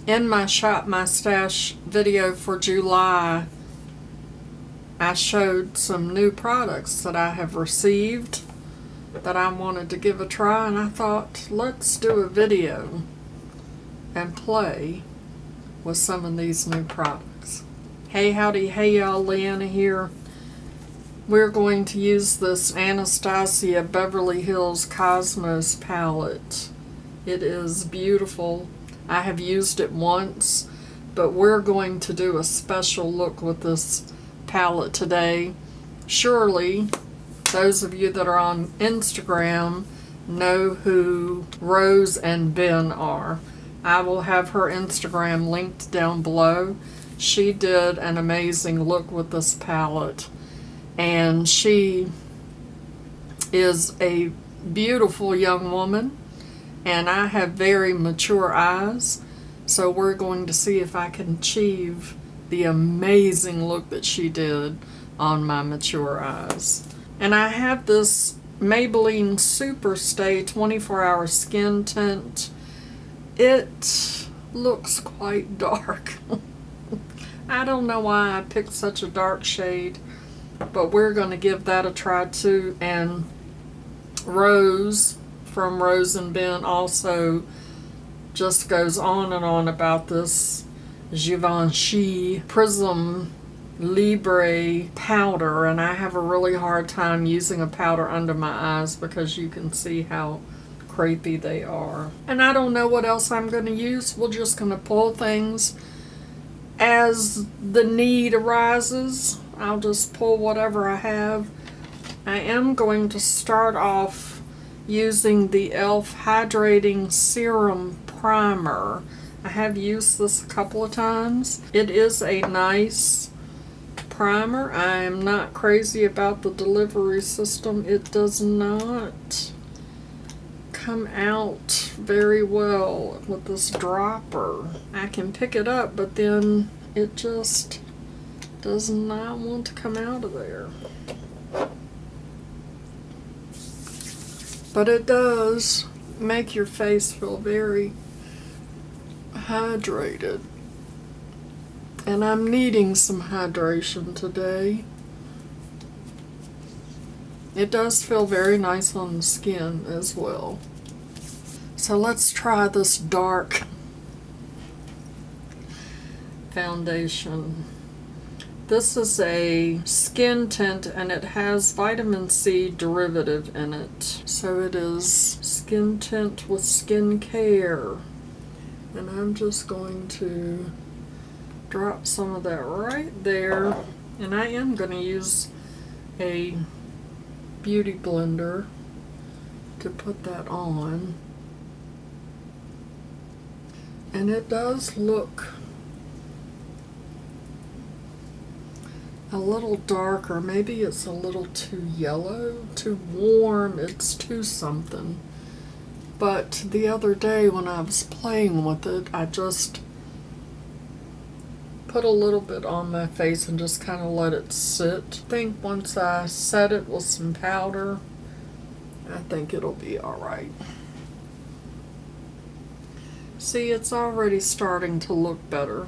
In my Shop My Stash video for July, I showed some new products that I have received that I wanted to give a try, and I thought, let's do a video and play with some of these new products. Hey, howdy, hey y'all, Leanna here. We're going to use this Anastasia Beverly Hills Cosmos palette. It is beautiful. I have used it once, but we're going to do a special look with this palette today. Surely, those of you that are on Instagram know who Rose and Ben are. I will have her Instagram linked down below. She did an amazing look with this palette, and she is a beautiful young woman, and I have very mature eyes, so we're going to see if I can achieve the amazing look that she did on my mature eyes. And I have this Maybelline Superstay 24-hour skin tint. It looks quite dark. I don't know why I picked such a dark shade, but we're going to give that a try too. And Rose from Rose and Ben also just goes on and on about this Givenchy Prisme Libre powder, and I have a really hard time using a powder under my eyes because you can see how crepey they are. And I don't know what else I'm going to use. We're just going to pull things as the need arises. I'll just pull whatever I have. I am going to start off using the e.l.f. Hydrating Serum Primer. I have used this a couple of times. It is a nice primer. I am not crazy about the delivery system. It does not come out very well with this dropper. I can pick it up, but then it just does not want to come out of there. But it does make your face feel very hydrated. And I'm needing some hydration today. It does feel very nice on the skin as well. So let's try this dark foundation. This is a skin tint, and it has vitamin C derivative in it. So it is skin tint with skin care. And I'm just going to drop some of that right there. And I am going to use a beauty blender to put that on. And it does look a little darker. Maybe it's a little too yellow, too warm, it's too something. But the other day when I was playing with it, I just put a little bit on my face and just kind of let it sit. I think once I set it with some powder, I think it'll be alright. See, it's already starting to look better.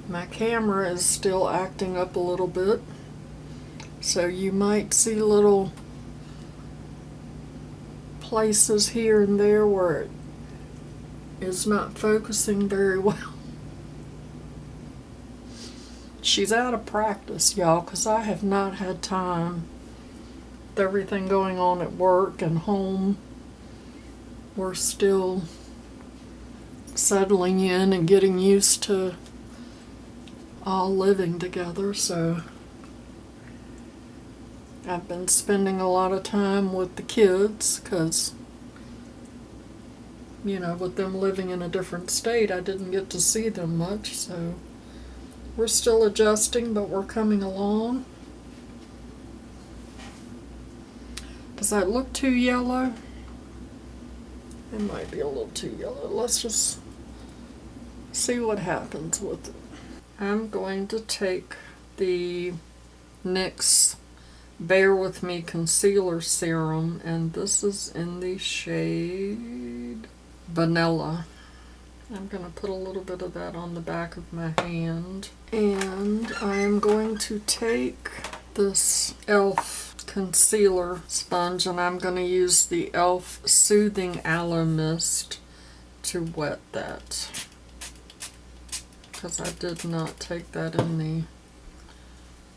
My camera is still acting up a little bit, so you might see little places here and there where it is not focusing very well. She's out of practice, y'all, because I have not had time. With everything going on at work and home, we're still settling in and getting used to all living together, so I've been spending a lot of time with the kids because, you know, with them living in a different state, I didn't get to see them much, so we're still adjusting, but we're coming along. Does that look too yellow? It might be a little too yellow. Let's just see what happens with it. I'm going to take the NYX Bear With Me Concealer Serum, and this is in the shade Vanilla. I'm going to put a little bit of that on the back of my hand. And I am going to take this e.l.f. concealer sponge, and I'm going to use the e.l.f. Soothing Aloe Mist to wet that. Because I did not take that in the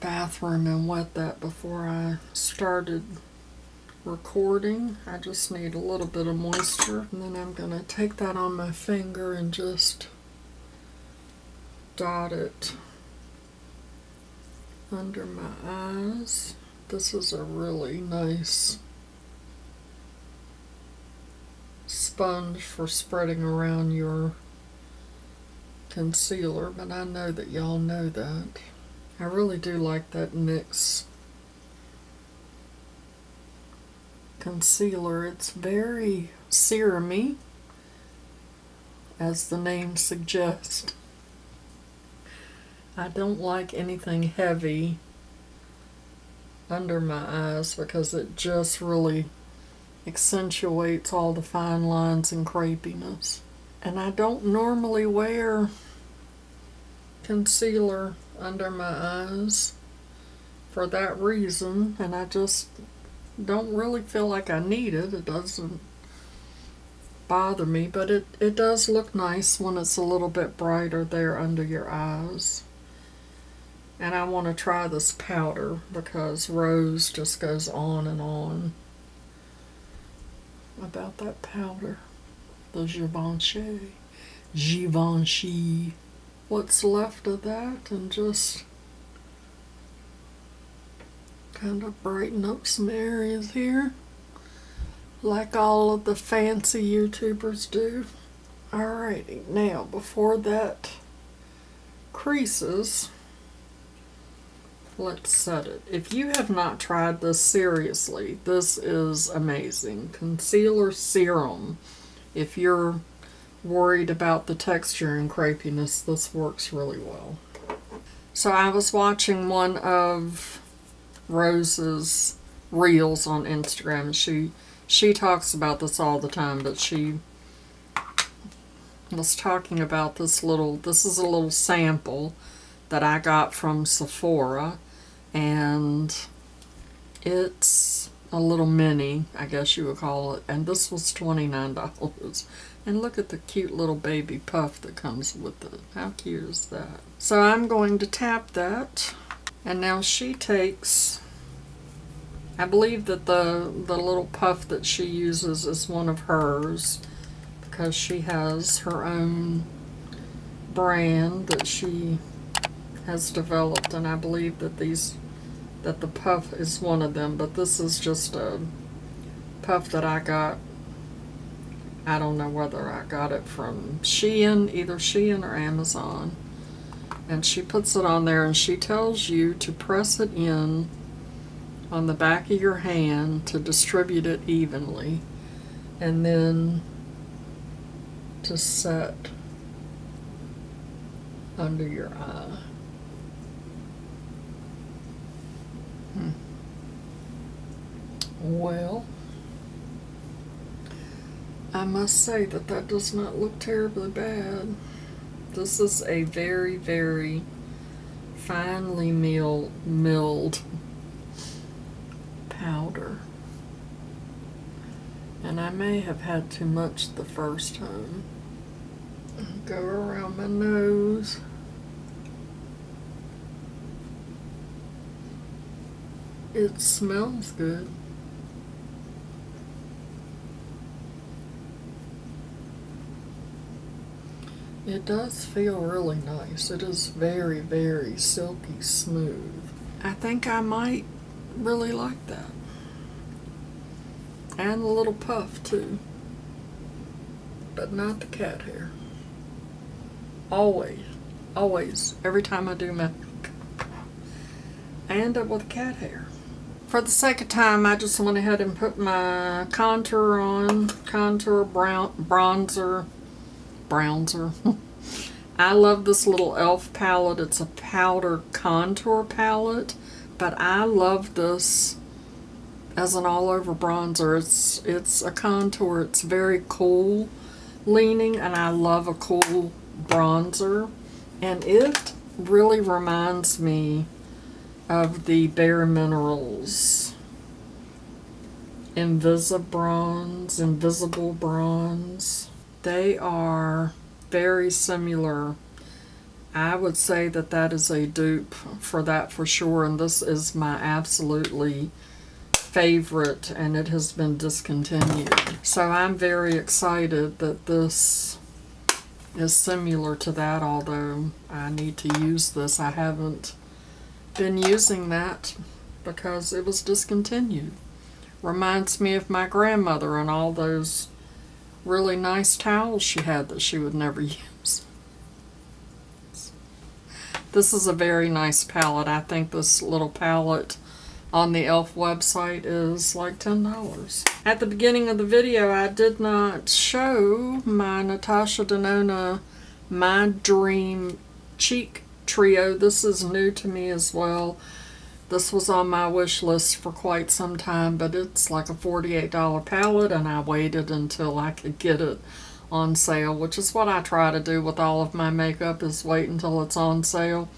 bathroom and wet that before I started recording. I just need a little bit of moisture, and then I'm going to take that on my finger and just dot it under my eyes. This is a really nice sponge for spreading around your concealer, but I know that y'all know that. I really do like that NYX concealer. It's very serumy, as the name suggests. I don't like anything heavy under my eyes because it just really accentuates all the fine lines and crepiness. And I don't normally wear concealer under my eyes for that reason, and I just don't really feel like I need it. It doesn't bother me, but it does look nice when it's a little bit brighter there under your eyes. And I want to try this powder because Rose just goes on and on about that powder. The Givenchy. What's left of that, and just kind of brighten up some areas here, like all of the fancy YouTubers do. Alrighty, now before that creases, let's set it. If you have not tried this, seriously, this is amazing. Concealer serum. If you're worried about the texture and crepiness, this works really well. So I was watching one of Rose's reels on Instagram. She talks about this all the time, but she was talking about this is a little sample that I got from Sephora, and it's a little mini, I guess you would call it, and this was $29. And look at the cute little baby puff that comes with it. How cute is that? So I'm going to tap that, and now she takes, I believe that the little puff that she uses is one of hers, because she has her own brand that she has developed, and I believe that the puff is one of them, but this is just a puff that I got. I don't know whether I got it from Shein, either Shein or Amazon. And she puts it on there, and she tells you to press it in on the back of your hand to distribute it evenly, and then to set under your eye. Well, I must say that does not look terribly bad. This is a very, very finely milled powder. And I may have had too much the first time. Go around my nose. It smells good. It does feel really nice. It is very, very silky smooth. I think I might really like that. And the little puff too. But not the cat hair. Always, every time I do makeup, I end up with cat hair. For the sake of time, I just went ahead and put my contour on. Contour, bronzer. I love this little e.l.f. palette. It's a powder contour palette, but I love this as an all-over bronzer. It's a contour. It's very cool, leaning, and I love a cool bronzer, and it really reminds me of the Bare Minerals Invisible Bronze. They are very similar. I would say that that is a dupe for that for sure, and this is my absolutely favorite, and it has been discontinued. So I'm very excited that this is similar to that, although I need to use this. I haven't been using that because it was discontinued. Reminds me of my grandmother and all those really nice towels she had that she would never use. This is a very nice palette. I think this little palette on the e.l.f. website is like $10. At the beginning of the video, I did not show my Natasha Denona My Dream Cheek Trio. This is new to me as well. This was on my wish list for quite some time, but it's like a $48 palette, and I waited until I could get it on sale, which is what I try to do with all of my makeup, is wait until it's on sale.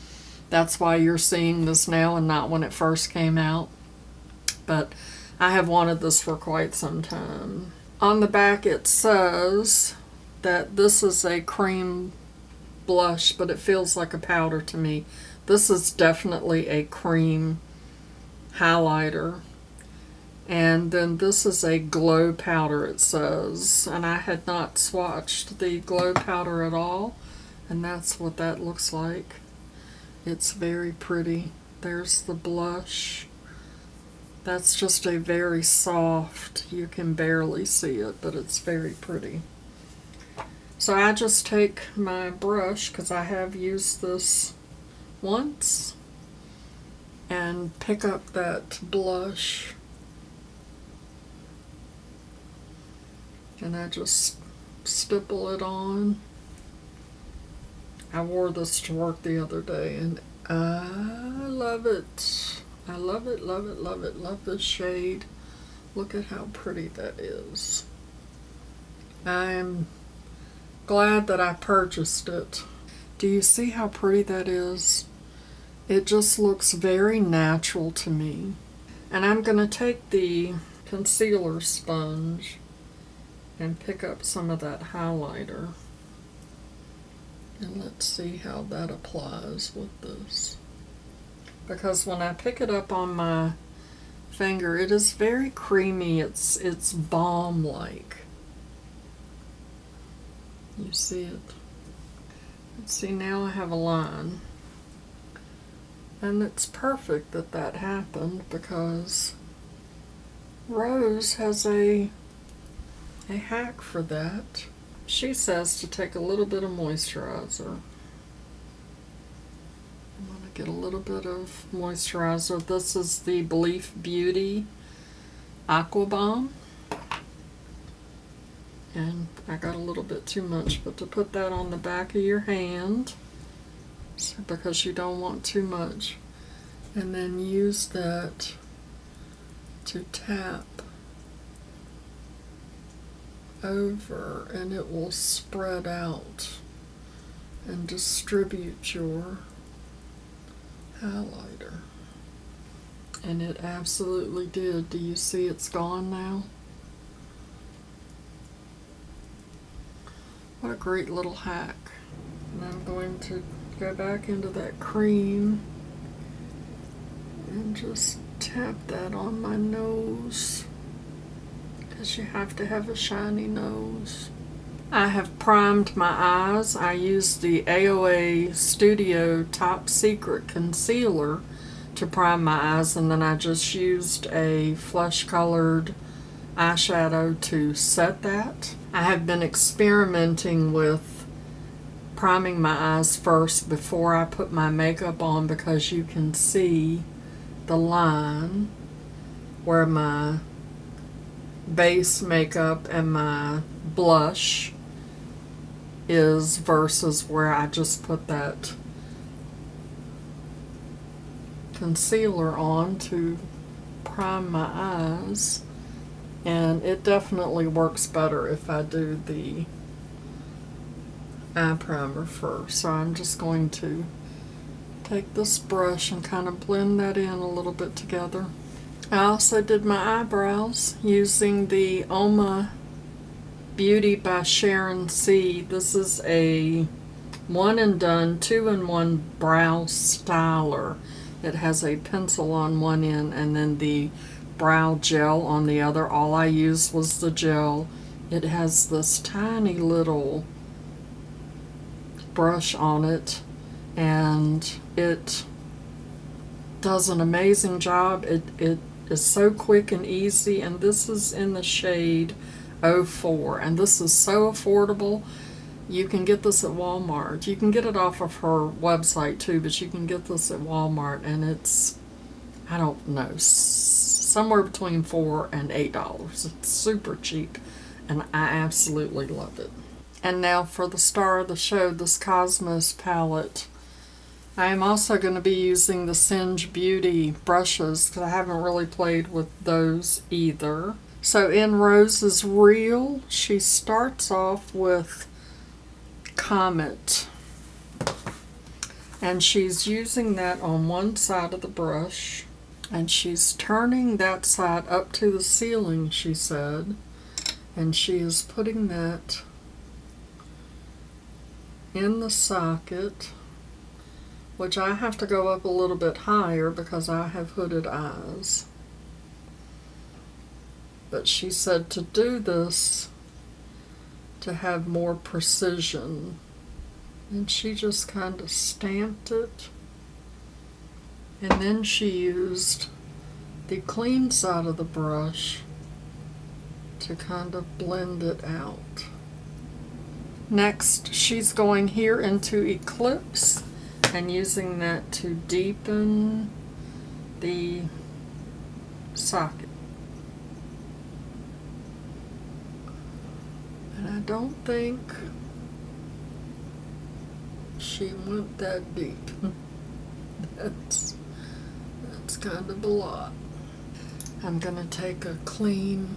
That's why you're seeing this now and not when it first came out. But I have wanted this for quite some time. On the back it says that this is a cream blush, but it feels like a powder to me. This is definitely a cream highlighter. And then this is a glow powder, it says. And I had not swatched the glow powder at all. And that's what that looks like. It's very pretty. There's the blush. That's just a very soft, you can barely see it, but it's very pretty. So I just take my brush, because I have used this once, and pick up that blush, and I just stipple it on. I wore this to work the other day, and I love it. I love it, love it, love it. Love this shade. Look at how pretty that is. I'm glad that I purchased it. Do you see how pretty that is? It just looks very natural to me. And I'm going to take the concealer sponge and pick up some of that highlighter. And let's see how that applies with this. Because when I pick it up on my finger, it is very creamy. It's balm-like. You see it? Let's see, now I have a line. And it's perfect that that happened, because Rose has a hack for that. She says to take a little bit of moisturizer. I'm going to get a little bit of moisturizer. This is the Belief Beauty Aqua Bomb. And I got a little bit too much, but to put that on the back of your hand, because you don't want too much. And then use that to tap over, and it will spread out and distribute your highlighter. And it absolutely did. Do you see it's gone now? What a great little hack. And I'm going to go back into that cream and just tap that on my nose, because you have to have a shiny nose. I have primed my eyes. I used the AOA Studio Top Secret Concealer to prime my eyes, and then I just used a flesh colored eyeshadow to set that. I have been experimenting with priming my eyes first before I put my makeup on, because you can see the line where my base makeup and my blush is versus where I just put that concealer on to prime my eyes. And it definitely works better if I do the eye primer first. So I'm just going to take this brush and kind of blend that in a little bit together. I also did my eyebrows using the Oma Beauty by Sharon C. This is a one and done, 2-in-1 brow styler. It has a pencil on one end and then the brow gel on the other. All I used was the gel. It has this tiny little brush on it, and it does an amazing job. It is so quick and easy, and this is in the shade 04, and this is so affordable. You can get this at Walmart. You can get it off of her website too, but you can get this at Walmart, and it's, I don't know, somewhere between $4 and $8. It's super cheap, and I absolutely love it. And now for the star of the show, this Cosmos palette. I am also going to be using the Singe Beauty brushes because I haven't really played with those either. So in Rose's reel, she starts off with Comet, and she's using that on one side of the brush, and she's turning that side up to the ceiling, she said, and she is putting that in the socket, which I have to go up a little bit higher because I have hooded eyes. But she said to do this to have more precision, and she just kind of stamped it, and then she used the clean side of the brush to kind of blend it out. Next, she's going here into Eclipse and using that to deepen the socket. And I don't think she went that deep. That's kind of a lot. I'm gonna take a clean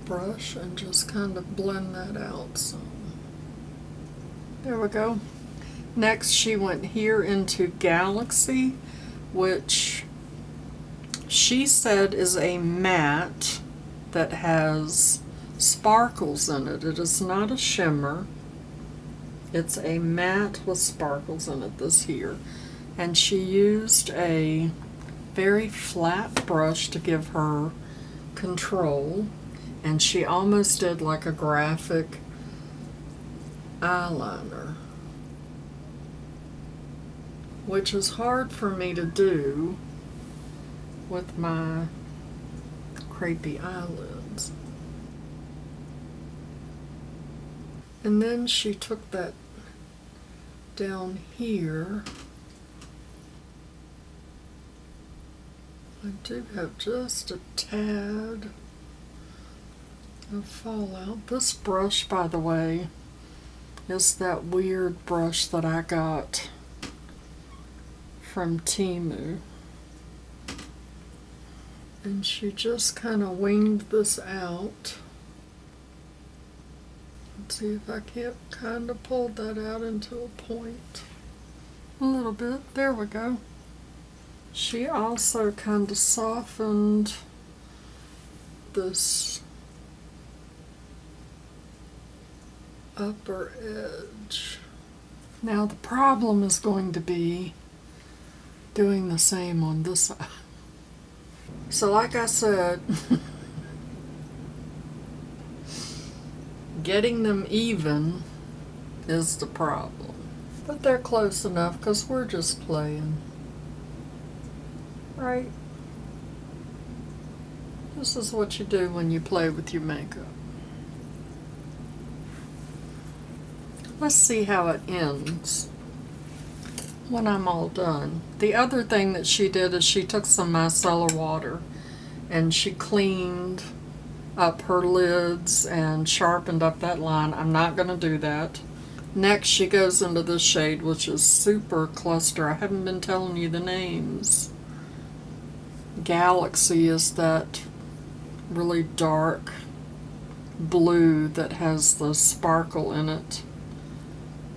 brush and just kind of blend that out some. There we go. Next, she went here into Galaxy, which she said is a matte that has sparkles in it. It is not a shimmer. It's a matte with sparkles in it, this here. And she used a very flat brush to give her control, and she almost did like a graphic eyeliner, which is hard for me to do with my crepey eyelids. And then she took that down here. I do have just a tad of fallout. This brush, by the way, is that weird brush that I got from Temu. And she just kind of winged this out. Let's see if I can't kind of pull that out into a point. A little bit. There we go. She also kind of softened this upper edge. Now the problem is going to be doing the same on this side. So like I said, getting them even is the problem. But they're close enough because we're just playing. Right? This is what you do when you play with your makeup. Let's see how it ends when I'm all done. The other thing that she did is she took some micellar water and she cleaned up her lids and sharpened up that line. I'm not going to do that. Next, she goes into this shade, which is Super Cluster. I haven't been telling you the names. Galaxy is that really dark blue that has the sparkle in it.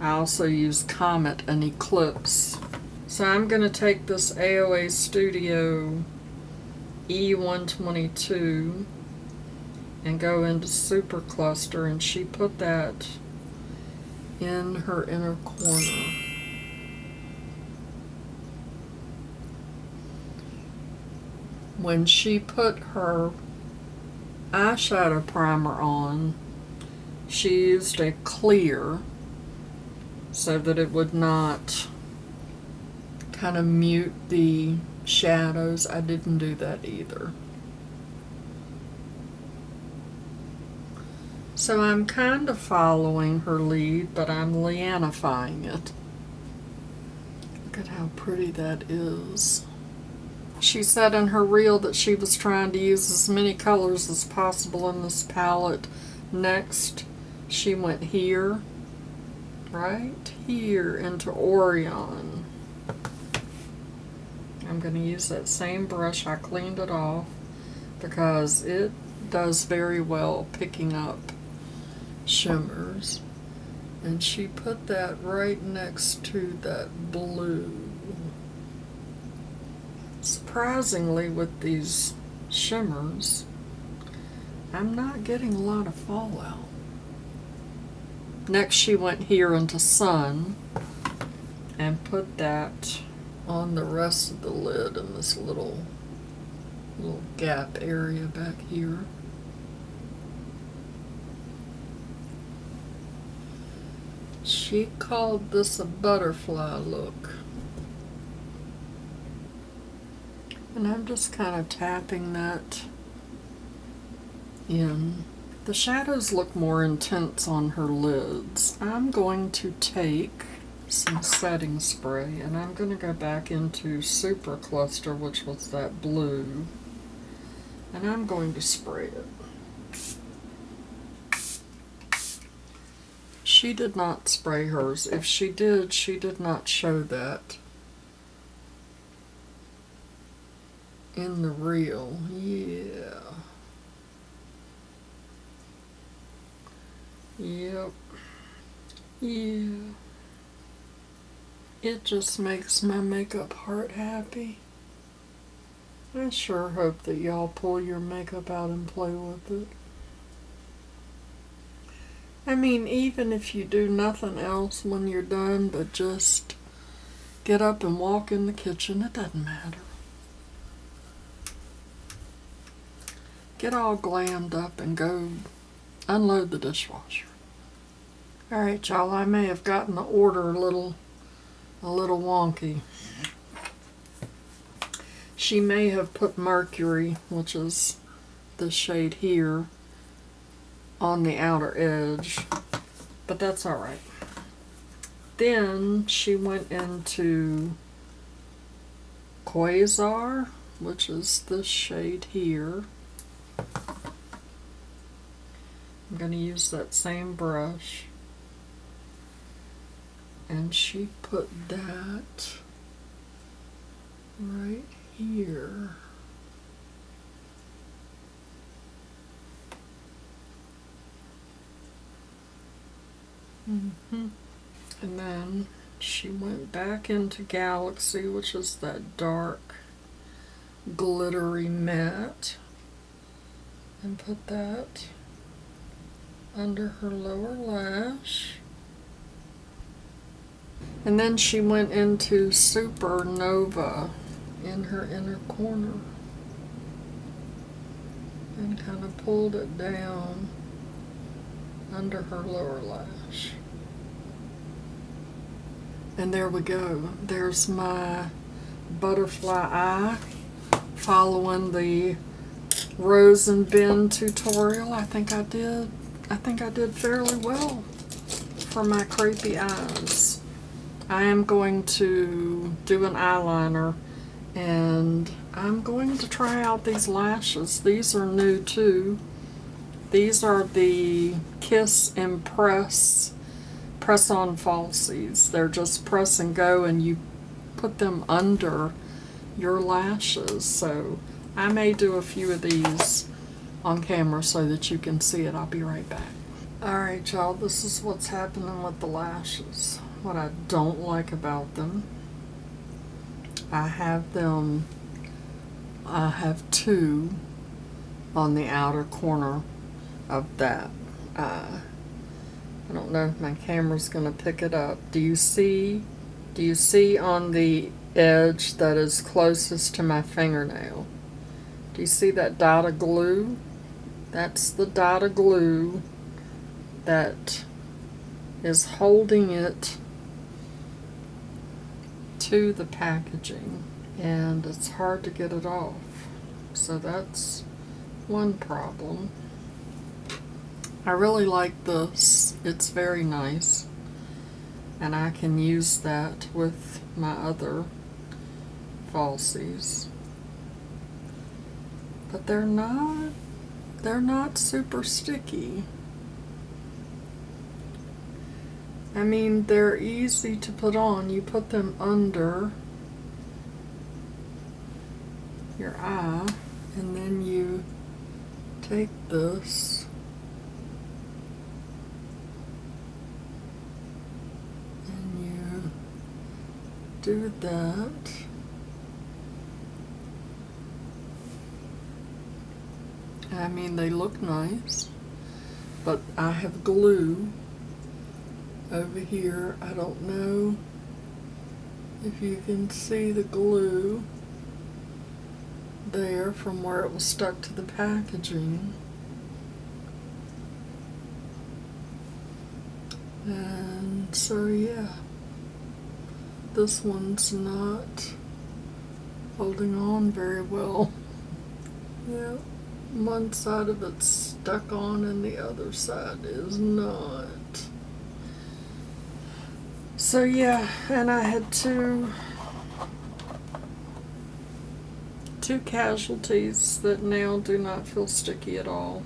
I also use Comet and Eclipse. So I'm going to take this AOA Studio E122 and go into Super Cluster, and she put that in her inner corner. When she put her eyeshadow primer on, she used a clear so that it would not kind of mute the shadows. I didn't do that either. So I'm kind of following her lead, but I'm Leanna-fying it. Look at how pretty that is. She said in her reel that she was trying to use as many colors as possible in this palette. Next, she went here, right here, into Orion. I'm going to use that same brush. I cleaned it off because it does very well picking up shimmers. And she put that right next to that blue. Surprisingly, with these shimmers, I'm not getting a lot of fallout. Next, she went here into Sun and put that on the rest of the lid in this little gap area back here. She called this a butterfly look. And I'm just kind of tapping that in. The shadows look more intense on her lids. I'm going to take some setting spray, and I'm going to go back into Super Cluster, which was that blue, and I'm going to spray it. She did not spray hers. If she did not show that in the reel. Yeah. Yep. Yeah. It just makes my makeup heart happy. I sure hope that y'all pull your makeup out and play with it. I mean, even if you do nothing else when you're done but just get up and walk in the kitchen, it doesn't matter. Get all glammed up and go unload the dishwasher. Alright, y'all, I may have gotten the order a little wonky. She may have put Mercari, which is the shade here, on the outer edge, but that's alright. Then she went into Quasar, which is this shade here. I'm going to use that same brush, and she put that right here. And then she went back into Galaxy, which is that dark glittery matte, and put that under her lower lash. And then she went into Supernova in her inner corner and kind of pulled it down under her lower lash. And there we go. There's my butterfly eye following the Rose and Ben tutorial. I think I did fairly well for my crepey eyes. I am going to do an eyeliner, and I'm going to try out these lashes. These are new too. These are the Kiss Impress press-on falsies. They're just press and go, and you put them under your lashes. So I may do a few of these on camera so that you can see it. I'll be right back. Alright, y'all, this is what's happening with the lashes. What I don't like about them, I have two on the outer corner of that eye. I don't know if my camera's gonna pick it up. Do you see on the edge that is closest to my fingernail? Do you see that dot of glue? That's the dot of glue that is holding it to the packaging, and it's hard to get it off. So that's one problem. I really like this. It's very nice, and I can use that with my other falsies. But they're not super sticky. I mean, they're easy to put on. You put them under your eye, and then you take this and you do that. I mean, they look nice, but I have glue over here. I don't know if you can see the glue there from where it was stuck to the packaging. And so yeah, this one's not holding on very well. Yeah, one side of it's stuck on and the other side is not. So yeah, and I had two casualties that now do not feel sticky at all.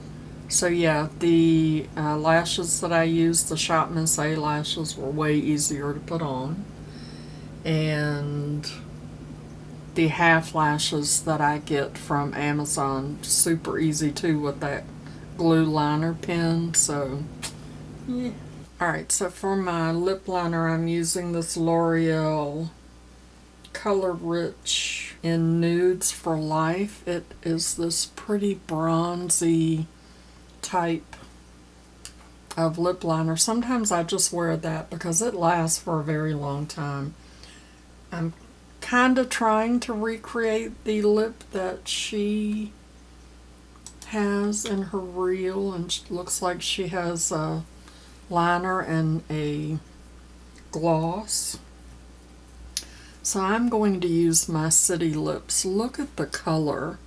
So yeah, the lashes that I used, the Shop Miss A lashes, were way easier to put on. And the half lashes that I get from Amazon, super easy too with that GLUEliner pen, so yeah. Alright, so for my lip liner, I'm using this L'Oreal Color Rich in Nudes for Life. It is this pretty bronzy type of lip liner. Sometimes I just wear that because it lasts for a very long time. I'm kind of trying to recreate the lip that she has in her reel, and it looks like she has a liner and a gloss. So I'm going to use my City Lips. Look at the color,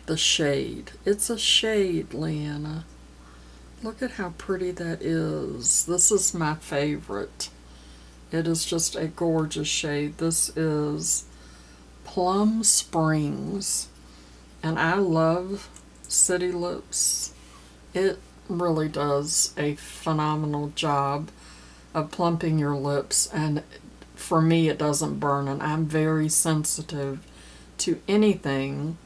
the shade. It's a shade, Leanna. Look at how pretty that is. This is my favorite. It is just a gorgeous shade. This is Plum Springs, and I love City Lips. It really does a phenomenal job of plumping your lips, and for me it doesn't burn, and I'm very sensitive to anything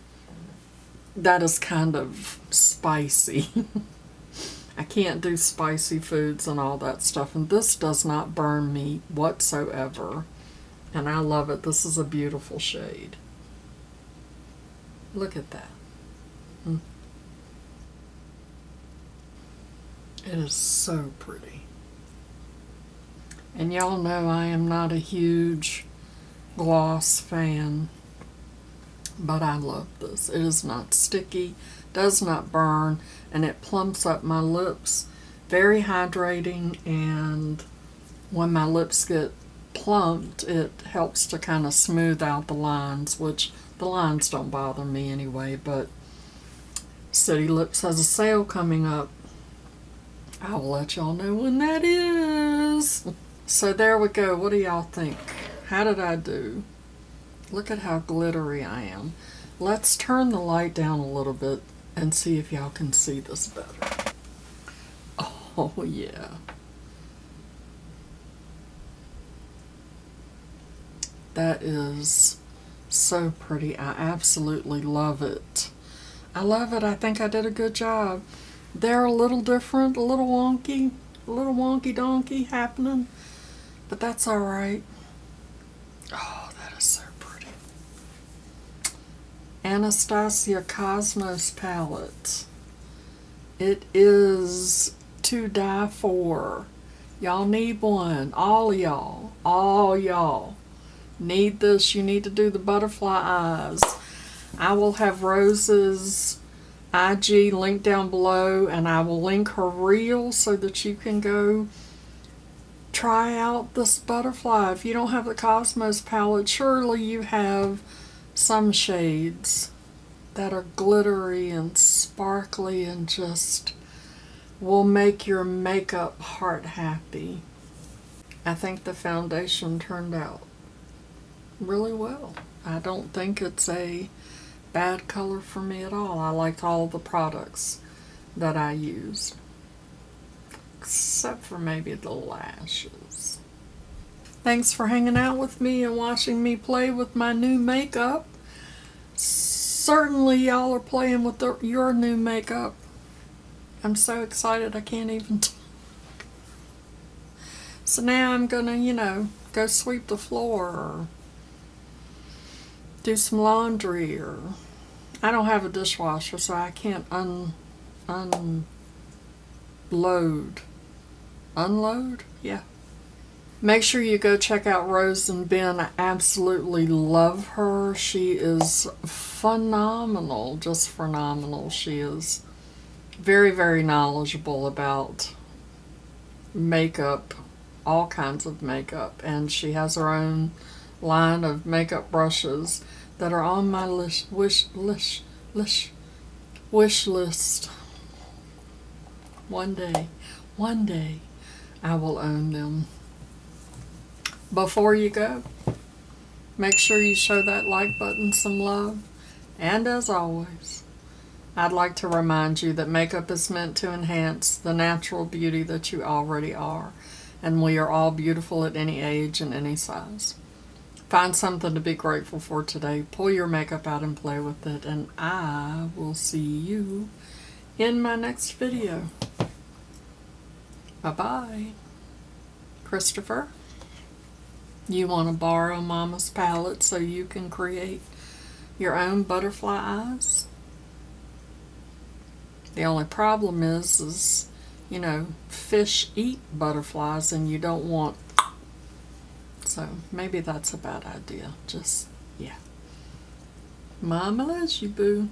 that is kind of spicy. I can't do spicy foods and all that stuff, and this does not burn me whatsoever, and I love it. This is a beautiful shade. Look at that. It is so pretty. And y'all know I am not a huge gloss fan, but I love this. It is not sticky, does not burn, and it plumps up my lips. Very hydrating, and when my lips get plumped, it helps to kind of smooth out the lines, which the lines don't bother me anyway, but City Lips has a sale coming up. I'll let y'all know when that is. So there we go. What do y'all think? How did I do? Look at how glittery I am. Let's turn the light down a little bit and see if y'all can see this better. Oh yeah. That is so pretty. I absolutely love it. I love it. I think I did a good job. they're a little different, a little wonky donkey happening, but that's all right. Oh, that is so pretty. Anastasia Cosmos Palette. It is to die for. Y'all need one. All y'all need this. You need to do the butterfly eyes. I will have Rose's IG linked down below, and I will link her reel so that you can go try out this butterfly. If you don't have the Cosmos palette, surely you have some shades that are glittery and sparkly and just will make your makeup heart happy. I think the foundation turned out really well. I don't think it's a bad color for me at all. I liked all the products that I used, except for maybe the lashes. Thanks for hanging out with me and watching me play with my new makeup. Certainly y'all are playing with your new makeup. I'm so excited I can't even talk. So now I'm gonna, go sweep the floor or do some laundry, or I don't have a dishwasher, so I can't unload? Yeah. Make sure you go check out Rose and Ben. I absolutely love her. She is phenomenal, just phenomenal. She is very, very knowledgeable about makeup, all kinds of makeup, and she has her own line of makeup brushes that are on my wish list. One day, I will own them. Before you go, make sure you show that like button some love. And as always, I'd like to remind you that makeup is meant to enhance the natural beauty that you already are. And we are all beautiful at any age and any size. Find something to be grateful for today. Pull your makeup out and play with it. And I will see you in my next video. Bye-bye. Christopher, you want to borrow Mama's palette so you can create your own butterfly eyes? The only problem is, fish eat butterflies and you don't want. So maybe that's a bad idea. Yeah. Mama loves you, boo.